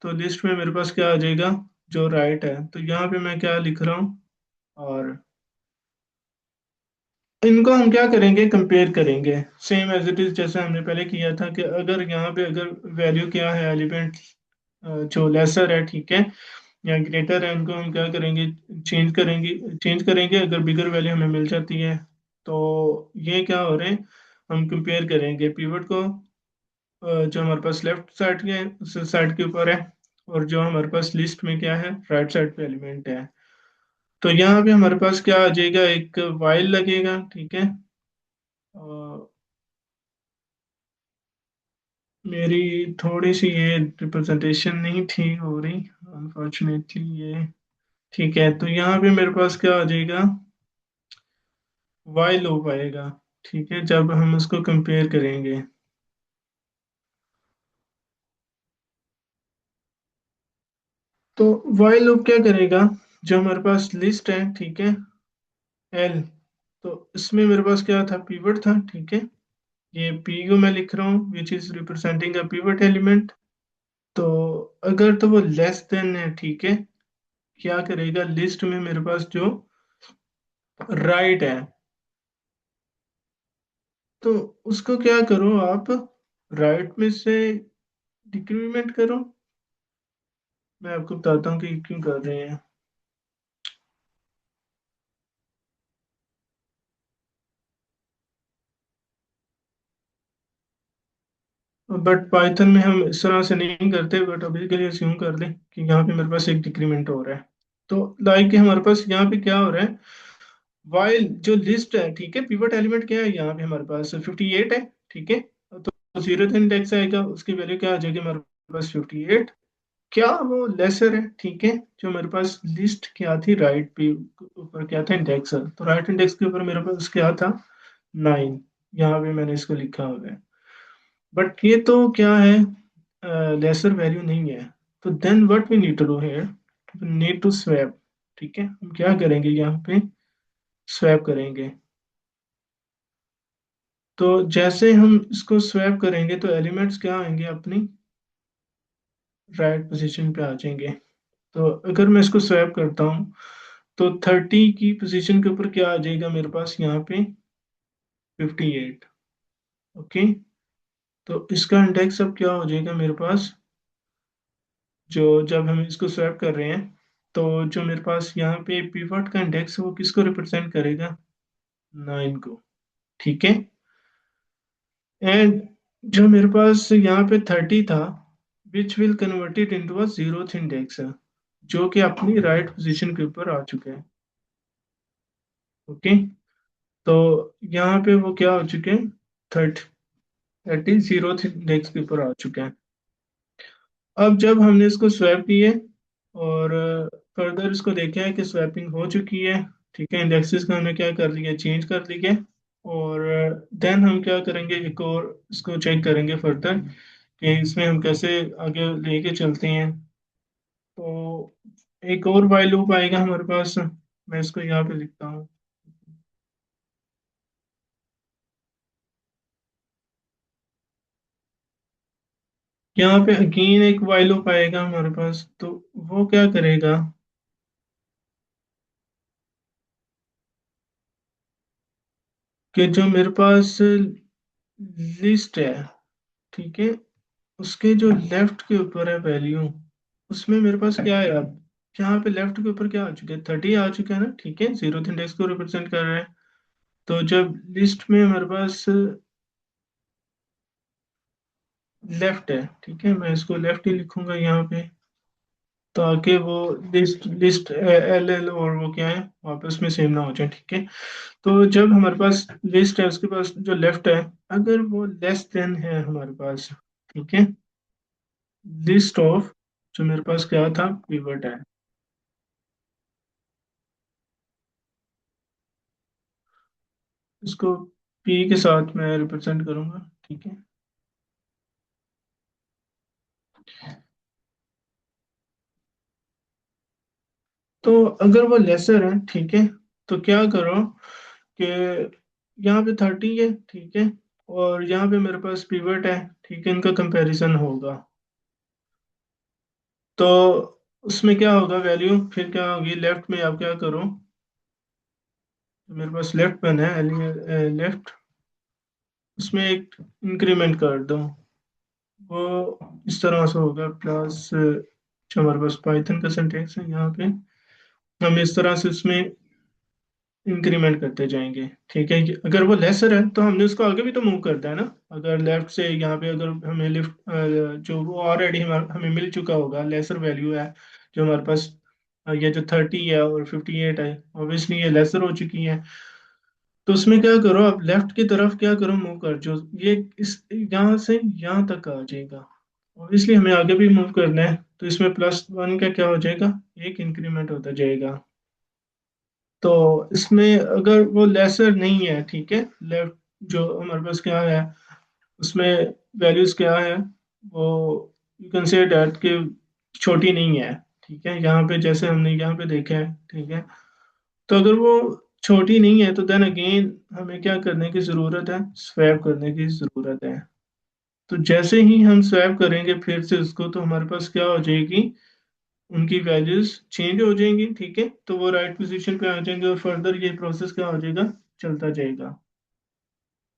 तो लिस्ट में मेरे पास क्या आ जाएगा, जो राइट है। तो यहाँ पे मैं क्या लिख रहा हूँ, और इनको हम क्या करेंगे, कंपेयर करेंगे, सेम एज इट इज जैसे हमने पहले किया था, कि अगर यहाँ पे अगर वैल्यू क्या है एलिमेंट जो लेसर है, ठीक है, या ग्रेटर है, उनको हम क्या करेंगे, चेंज करेंगे अगर बिगर वैल्यू हमें मिल जाती है। तो ये क्या हो रहे हैं, हम कंपेयर करेंगे पिवट को, जो हमारे पास लेफ्ट साइड के ऊपर है, और जो हमारे पास लिस्ट में क्या है, राइट साइड पे एलिमेंट है। तो यहाँ पे हमारे पास क्या आ जाएगा, एक वाइल लगेगा, ठीक है। अ, मेरी थोड़ी सी ये रिप्रेजेंटेशन नहीं थी हो रही, अनफॉर्चुनेटली ये, ठीक है। तो यहाँ पे मेरे पास क्या आ जाएगा, वाइल लूप आएगा, ठीक है, जब हम उसको कंपेयर करेंगे। तो वाइल लूप क्या करेगा, जो हमारे पास लिस्ट है, ठीक है, एल, तो इसमें मेरे पास क्या था, पीवट था, ठीक है। ये पी को मैं लिख रहा हूँ, विच is representing a pivot element. तो अगर तो वो लेस देन है, ठीक है, क्या करेगा, लिस्ट में मेरे पास जो राइट है, तो उसको क्या करो आप, राइट में से डिक्रीमेंट करो। मैं आपको बताता हूँ कि क्यों कर रहे हैं। बट पाइथन में हम इस तरह से नहीं करते, बट अभी के लिए अस्यूम कर लें कि यहाँ पे मेरे पास एक डिक्रीमेंट हो रहा है। तो लाइक हमारे पास यहाँ पे क्या हो रहा है, वाइल जो लिस्ट है, ठीक है, पिवट एलिमेंट क्या है यहाँ पे हमारे पास 58 है, ठीक है। तो जीरो इंडेक्स आएगा, उसकी वैल्यू क्या आ जाएगी हमारे पास 58, क्या वो लेसर है, ठीक है। जो मेरे पास लिस्ट क्या थी, राइट पे ऊपर क्या था, इंडेक्स, तो राइट इंडेक्स के ऊपर मेरे पास क्या था, 9, यहाँ पे मैंने इसको लिखा हुआ है। बट ये तो क्या है, लेसर वैल्यू नहीं है। तो then what we need to do here, need to swap, ठीक है। हम क्या करेंगे, यहाँ पे स्वैप करेंगे। तो जैसे हम इसको स्वैप करेंगे तो एलिमेंट्स क्या आएंगे, अपनी राइट पोजीशन पे आ जाएंगे। तो अगर मैं इसको स्वैप करता हूँ, तो 30 की पोजीशन के ऊपर क्या आ जाएगा मेरे पास, यहाँ पे 58, ओके। तो इसका इंडेक्स अब क्या हो जाएगा मेरे पास, जो जब हम इसको स्वैप कर रहे हैं, तो जो मेरे पास यहाँ पे पिवट का इंडेक्स है, वो किसको रिप्रेजेंट करेगा, 9 को, ठीक है। एंड जो मेरे पास यहाँ पे 30 था, which will converted into a zeroth index, जो कि अपनी राइट पोजीशन के ऊपर आ चुके हैं, ओके। तो यहाँ पे वो क्या हो चुके हैं, 30 जीरोथ इंडेक्स के ऊपर आ चुके हैं। अब जब हमने इसको स्वैप किए, और फर्दर इसको देखा है कि स्वैपिंग हो चुकी है, ठीक है, इंडेक्सेस का हमने क्या कर लिया, चेंज कर लिया। और देन हम क्या करेंगे, एक और इसको चेक करेंगे फर्दर, कि इसमें हम कैसे आगे लेके चलते हैं। तो एक और वाइल लूप आएगा हमारे पास, मैं इसको यहाँ पे लिखता हूँ। यहाँ पे अगेन एक वाइल लूप आएगा हमारे पास, तो वो क्या करेगा, कि जो मेरे पास लिस्ट है, ठीक है, उसके जो लेफ्ट के ऊपर है वैल्यू, उसमें मेरे पास क्या है अब, यहाँ पे लेफ्ट के ऊपर क्या आ चुका है, 30 आ चुका है ना, ठीक है, जीरो इंडेक्स को रिप्रेजेंट कर रहा है। तो जब लिस्ट में हमारे पास लेफ्ट है, ठीक है, मैं इसको लेफ्ट ही लिखूंगा यहाँ पे। ताकि वो लिस्ट लिस्ट एल एल और वो क्या है आपस में सेम ना हो जाए, ठीक है। तो जब हमारे पास लिस्ट है उसके पास जो लेफ्ट है, अगर वो लेस देन है हमारे पास, ठीक है, लिस्ट ऑफ जो मेरे पास क्या था पिवट है, इसको पी के साथ मैं रिप्रेजेंट करूंगा, ठीक है। तो अगर वो लेसर है, ठीक है, तो क्या करो कि यहाँ पे 30 है, ठीक है, और यहाँ पे मेरे पास पिवट है, ठीक है, इनका कंपैरिजन होगा। तो उसमें क्या होगा वैल्यू फिर क्या होगी, लेफ्ट में आप क्या करो, मेरे पास लेफ्ट पेन है, लेफ्ट, उसमें एक इंक्रीमेंट कर दो, वो इस तरह से होगा प्लस, जो हमारे पास पाइथन का सिंटेक्स है यहाँ पे, हम इस तरह से उसमें इंक्रीमेंट करते जाएंगे, ठीक है। अगर वो लेसर है तो हमने उसको आगे भी तो मूव करता है ना, अगर लेफ्ट से यहाँ पे अगर हमें लिफ्ट जो वो ऑलरेडी हमें मिल चुका होगा लेसर वैल्यू है, जो हमारे पास ये जो 30 है और 58 है, ऑब्वियसली ये लेसर हो चुकी है। तो उसमें क्या करो, आप लेफ्ट की तरफ क्या करो, मूव कर जो ये इस यहाँ से यहाँ तक आ जाएगा, ऑब्वियसली हमें आगे भी मूव करना है, तो इसमें +1 का क्या हो जाएगा, एक इंक्रीमेंट होता जाएगा। तो इसमें अगर वो लेसर नहीं है, ठीक है, लेफ्ट जो हमारे पास क्या है उसमें वैल्यूज क्या है, वो यू कैन से डैट कि छोटी नहीं है, ठीक है, यहाँ पे जैसे हमने यहाँ पे देखा है, ठीक है। तो अगर वो छोटी नहीं है तो देन अगेन हमें क्या करने की ज़रूरत है, स्वैप करने की ज़रूरत है। तो जैसे ही हम स्वैप करेंगे फिर से उसको, तो हमारे पास क्या हो जाएगी, उनकी वैल्यूज चेंज हो जाएंगी, ठीक है, तो वो राइट पोजीशन पे आ जाएंगे और फर्दर ये प्रोसेस क्या हो जाएगा, चलता जाएगा।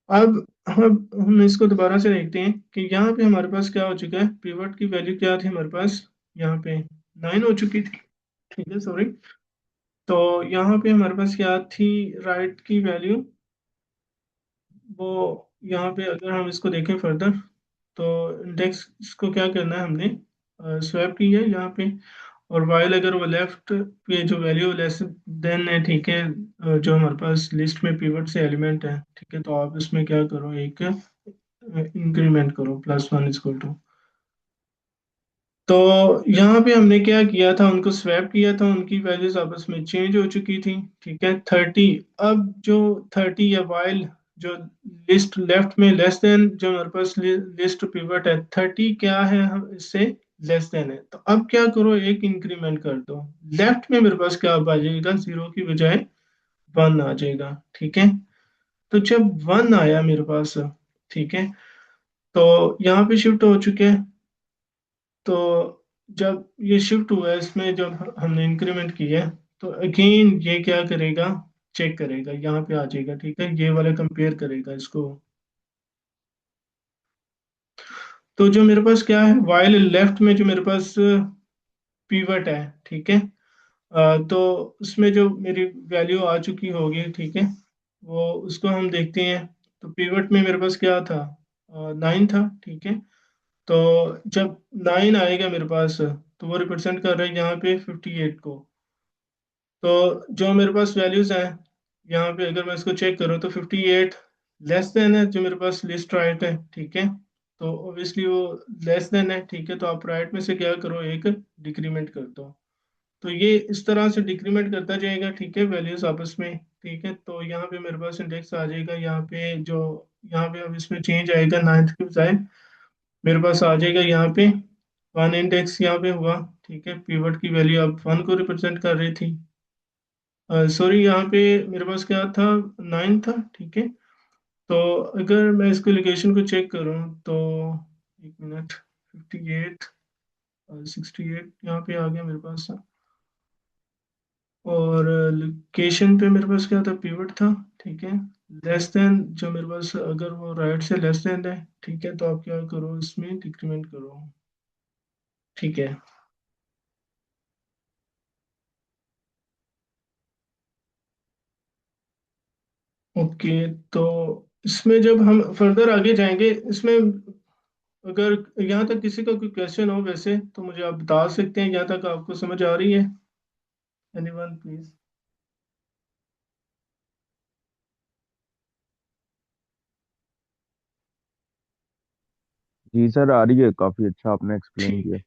अब हम इसको दोबारा से देखते हैं कि यहाँ पे हमारे पास क्या हो चुका है, पिवट की वैल्यू क्या थी हमारे पास, यहाँ पे 9 हो चुकी थी, ठीक है, सॉरी। तो यहाँ पे हमारे पास क्या थी, राइट की वैल्यू, वो यहाँ पे अगर हम इसको देखें फर्दर, तो इंडेक्स इसको क्या करना है हमने, स्वैप की है यहाँ पे, और वाइल अगर वो लेफ्ट पे जो वैल्यू लेस देन है, ठीक है, जो हमारे पास लिस्ट में पिवट से एलिमेंट है, ठीक है, तो आप इसमें क्या करो, एक इंक्रीमेंट करो +1 इक्वल टू। तो यहाँ पे हमने क्या किया था, उनको स्वैप किया था, उनकी वैल्यूज आपस में चेंज हो चुकी थी, ठीक है, 30। अब जो 30 या वाइल जो लिस्ट लेफ्ट में लेस देन जो हमारे पास लिस्ट पिवट है 30 क्या है, हम इससे लेस देन है, तो अब क्या करो, एक इंक्रीमेंट कर दो, लेफ्ट में मेरे पास क्या आ जाएगा, 0 की बजाय 1 आ जाएगा, ठीक है। तो जब 1 आया मेरे पास, ठीक है, तो यहाँ पे शिफ्ट हो चुके हैं। तो जब ये शिफ्ट हुआ है इसमें, जब हमने इंक्रीमेंट किया है, तो अगेन ये क्या करेगा, चेक करेगा, यहाँ पे आ जाएगा, ठीक है, ये वाला कंपेयर करेगा इसको। तो जो मेरे पास क्या है, वाइल लेफ्ट में जो मेरे पास पीवट है, ठीक है, तो उसमें जो मेरी वैल्यू आ चुकी होगी, ठीक है, वो उसको हम देखते हैं। तो पीवट में मेरे पास क्या था, 9 था, ठीक है। तो जब 9 आएगा मेरे पास, तो वो रिप्रेजेंट कर रहा है यहाँ पे 58 को। तो जो मेरे पास वैल्यूज हैं यहाँ पे, अगर मैं इसको चेक करूँ तो 58 लेस देन है जो मेरे पास लिस्ट राइट है, ठीक है, तो ऑब्वियसली वो लेस देन है, ठीक है, तो आप राइट में से क्या करो, एक डिक्रीमेंट कर दो। तो ये इस तरह से डिक्रीमेंट करता जाएगा, ठीक है, वैल्यूज आपस में, ठीक है। तो यहाँ पे मेरे पास इंडेक्स आ जाएगा, यहाँ पे जो यहाँ पे अब इसमें चेंज आएगा, 9th के बजाय मेरे पास आ जाएगा यहाँ पे 1 इंडेक्स यहाँ पे हुआ, ठीक है, पीवट की वैल्यू अब 1 को रिप्रेजेंट कर रही थी, सॉरी, यहाँ पे मेरे पास क्या था, 9 था, ठीक है। तो अगर मैं इसको लोकेशन को चेक करूँ तो, एक मिनट, 58 68 यहाँ पे आ गया मेरे पास, और लोकेशन पे मेरे पास क्या था, पिवट था, ठीक है, लेस देन जो मेरे पास, अगर वो राइट से लेस देन है, ठीक है, तो आप क्या करो, इसमें डिक्रीमेंट करो, ठीक है। ओके, तो इसमें जब हम फर्दर आगे जाएंगे इसमें, अगर यहाँ तक किसी का कोई क्वेश्चन हो वैसे तो मुझे आप बता सकते हैं, यहाँ तक आपको समझ आ रही है? Anyone please. जी सर, आ रही है। काफी अच्छा आपने एक्सप्लेन ठीक किया। है।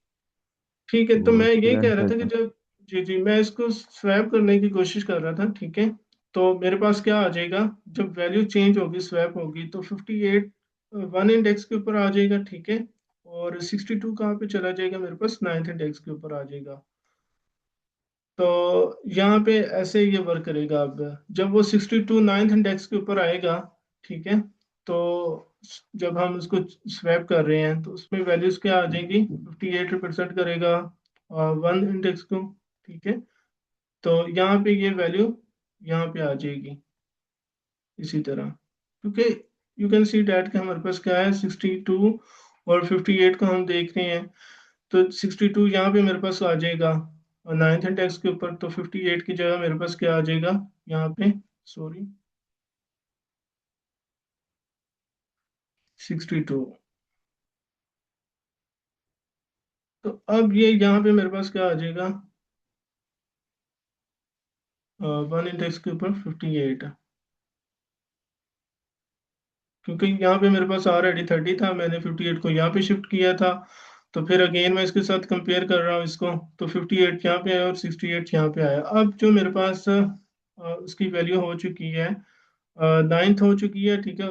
ठीक है, तो तो मैं ये कह स्टूडेंट रहा था कि सेशन। जब, जी जी, मैं इसको स्वैप करने की कोशिश कर रहा था, ठीक है। तो मेरे पास क्या आ जाएगा, जब वैल्यू चेंज होगी, स्वैप होगी, तो 58 वन इंडेक्स के ऊपर आ जाएगा, ठीक है। और 62 कहाँ पे चला जाएगा, मेरे पास नाइन्थ इंडेक्स के ऊपर आ जाएगा। तो यहाँ पे ऐसे ये वर्क करेगा। अब जब वो 62 नाइन्थ इंडेक्स के ऊपर आएगा, ठीक है, तो जब हम उसको स्वैप कर रहे हैं तो उसमें वैल्यूज क्या आ जाएगी, 58 रिप्रेजेंट करेगा वन इंडेक्स को, ठीक है। तो यहाँ पे ये वैल्यू यहाँ पे आ जाएगी इसी तरह, क्योंकि यू कैन सी डैट कि हमारे पास क्या है, 62 और 58 को हम देख रहे हैं। तो 62 यहाँ पे मेरे पास आ जाएगा और नाइन्थ इंडेक्स के ऊपर, तो 58 की जगह मेरे पास क्या आ जाएगा यहाँ पे, सॉरी, 62। तो अब ये यहाँ पे मेरे पास क्या आ जाएगा, वन इंडेक्स के ऊपर 58, क्योंकि यहाँ पे मेरे पास ऑलरेडी 30 था, मैंने 58 को यहाँ पे शिफ्ट किया था। तो फिर अगेन मैं इसके साथ कंपेयर कर रहा हूँ इसको, तो 58 यहाँ पे आया और 68 यहाँ पे आया। अब जो मेरे पास उसकी वैल्यू हो चुकी है, नाइन्थ हो चुकी है, ठीक है।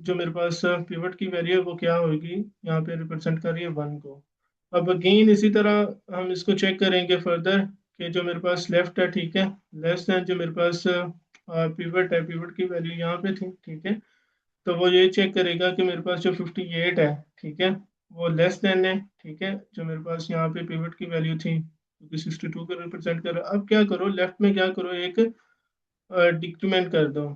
जो मेरे पास पिवट की वैल्यू है वो क्या होगी, यहाँ पे रिप्रेजेंट कर रही है वन को। अब अगेन इसी तरह हम इसको चेक करेंगे फर्दर, कि जो मेरे पास लेफ्ट है, ठीक है, लेस देन जो मेरे पास पिवट है, पिवट की वैल्यू यहाँ पे थी, ठीक है। तो वो ये चेक करेगा कि मेरे पास जो 58 है, ठीक है, वो लेस देन है, ठीक है, जो मेरे पास यहाँ पे पिवट की वैल्यू थी, क्योंकि 62 को रिप्रेजेंट कर रहा है। अब क्या करो, लेफ्ट में क्या करो, एक डिक्रीमेंट कर दो।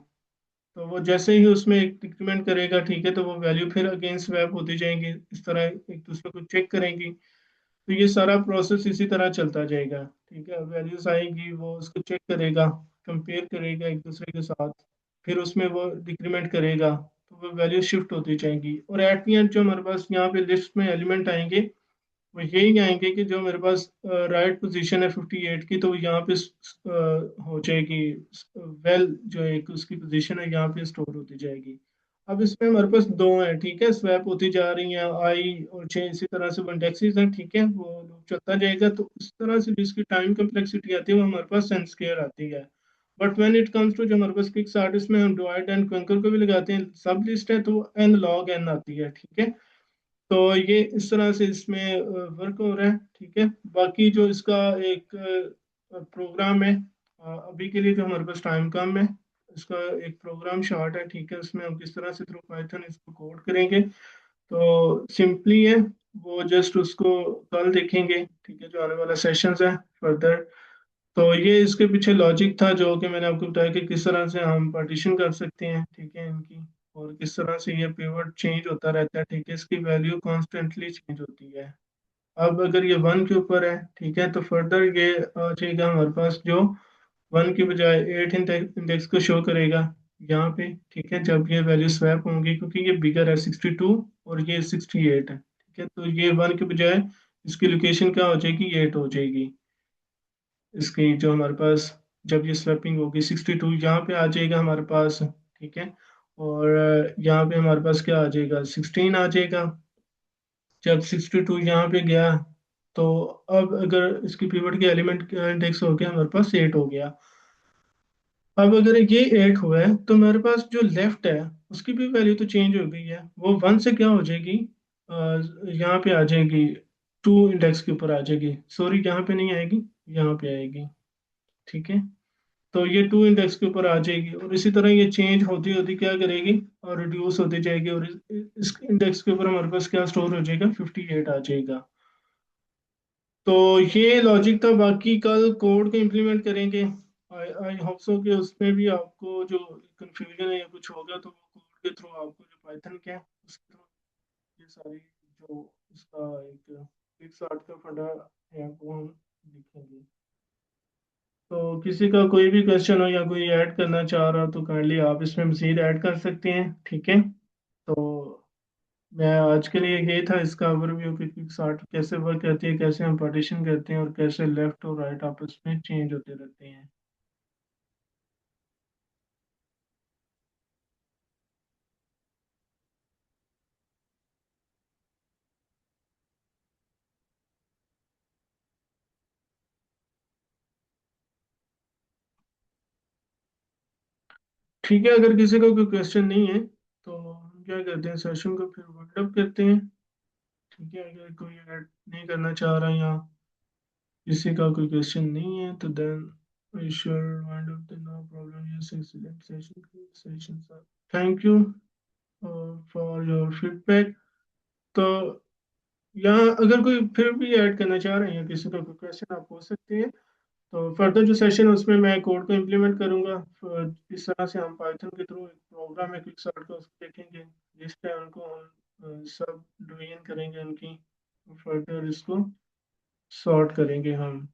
तो वो जैसे ही उसमें एक डिक्रीमेंट करेगा, ठीक है, तो वो वैल्यू फिर अगेन स्वैप होती जाएंगी, इस तरह एक दूसरे को चेक करेंगी। तो ये सारा प्रोसेस इसी तरह चलता जाएगा, ठीक है। वैल्यूज आएंगी, वो उसको चेक करेगा, कंपेयर करेगा एक दूसरे के साथ, फिर उसमें वो डिक्रीमेंट करेगा, तो वो वैल्यू शिफ्ट होती जाएंगी। और एट द एंड जो हमारे पास यहाँ पे लिस्ट में एलिमेंट आएंगे, वो यही आएंगे कि जो मेरे पास राइट पोजीशन है 58 की, तो यहाँ पे हो जाएगी, वेल जो एक उसकी पोजीशन है यहाँ पे स्टोर होती जाएगी। अब इसमें हमारे पास दो हैं, ठीक है, स्वैप होती जा रही हैं, आई और जे, इसी तरह से इंडेक्सेस हैं, ठीक है, वो loop चलता जाएगा। तो इस तरह से जिसकी टाइम कम्प्लेक्सिटी आती है वो हमारे पास सेंस स्केयर आती है। But when it comes to जो हमारे पास क्विक आर्टिस्ट में हम डिवाइड एंड कंकर को भी लगाते हैं, सब लिस्ट है, तो एन लॉग एन आती है, ठीक है। तो ये इस तरह से इसमें वर्क हो रहा है, ठीक है। बाकी जो इसका एक प्रोग्राम है, अभी के लिए जो हमारे पास टाइम कम है, इसका एक प्रोग्राम शार्ट है, ठीक है। उसमें हम किस तरह से थ्रू पाइथन इसको कोड करेंगे, तो सिंपली है, वो जस्ट उसको कल देखेंगे, ठीक है, जो आने वाला सेशंस है फर्दर। तो ये इसके पीछे लॉजिक था जो कि मैंने आपको बताया कि किस तरह से हम पार्टीशन कर सकते हैं, ठीक है, इनकी। और किस तरह से ये पिवट चेंज होता रहता है, ठीक है, इसकी वैल्यू कॉन्स्टेंटली चेंज होती है। अब अगर ये वन के ऊपर है, ठीक है, तो फर्दर ये आ जाएगा हमारे पास, जो वन की बजाय एट इंडेक्स को शो करेगा यहाँ पे, ठीक है, जब ये वैल्यू स्वैप होंगी, क्योंकि ये बिगर है 62 और ये 68 है, ठीक है। तो ये वन के बजाय इसकी लोकेशन क्या हो जाएगी, 8 हो जाएगी इसकी, जो हमारे पास जब ये स्वैपिंग होगी, 62 यहाँ पे आ जाएगा हमारे पास, ठीक है। और यहाँ पे हमारे पास क्या आ जाएगा, 16 आ जाएगा। जब 62 यहाँ पे गया, तो अब अगर इसकी पिवट के एलिमेंट का इंडेक्स हो गया हमारे पास 8 हो गया। अब अगर ये 8 हुआ है, तो मेरे पास जो लेफ्ट है उसकी भी वैल्यू तो चेंज हो गई है, वो वन से क्या हो जाएगी, यहाँ पे आ जाएगी, टू इंडेक्स के ऊपर आ जाएगी, सॉरी यहाँ पे नहीं आएगी, यहाँ पे आएगी, ठीक है। तो ये टू इंडेक्स के ऊपर आ जाएगी, और इसी तरह ये चेंज होती होती क्या करेगी, और रिड्यूस होती जाएगी, और इस इंडेक्स के ऊपर हमारे पास क्या स्टोर हो जाएगा, 58 आ जाएगा। तो ये लॉजिक था, बाकी कल कोड को इम्प्लीमेंट करेंगे। आई आई होप सो कि उसमें भी आपको जो कंफ्यूजन है या कुछ होगा, तो वो कोड के थ्रू आपको, जो पाइथन के हैं उसके थ्रू ये सारी जो इसका एक फिक्स आर्ट का फंडा है वो हम लिखेंगे। तो किसी का कोई भी क्वेश्चन हो या कोई ऐड करना चाह रहा हो, तो काइंडली आप इसमें मजीद ऐड कर सकते हैं, ठीक है। तो मैं आज के लिए यही था, इसका ओवरव्यू कि क्विक सॉर्ट कैसे वर्क करती है, कैसे हम पार्टीशन करते हैं और कैसे लेफ्ट और राइट आपस में चेंज होते रहते हैं। ठीक है, अगर किसी का कोई क्वेश्चन नहीं है तो हम क्या करते हैं, सेशन को फिर वाइंड अप करते हैं। ठीक है, अगर कोई ऐड नहीं करना चाह रहा या किसी का कोई क्वेश्चन नहीं है तो then we should wind up the no problem yes excellent session sir. Thank you for your feedback. तो यहाँ अगर कोई फिर भी ऐड करना चाह रहे हैं या किसी का कोई क्वेश्चन आप पूछ सकते हैं। तो फर्दर जो सेशन है उसमें मैं कोड को इम्प्लीमेंट करूंगा। इस तरह से हम पाइथन के थ्रू एक प्रोग्राम है क्विक सॉर्ट का उसको देखेंगे, जिस पे उनको हम सब डिवीजन करेंगे उनकी, फर्दर इसको सॉर्ट करेंगे हम।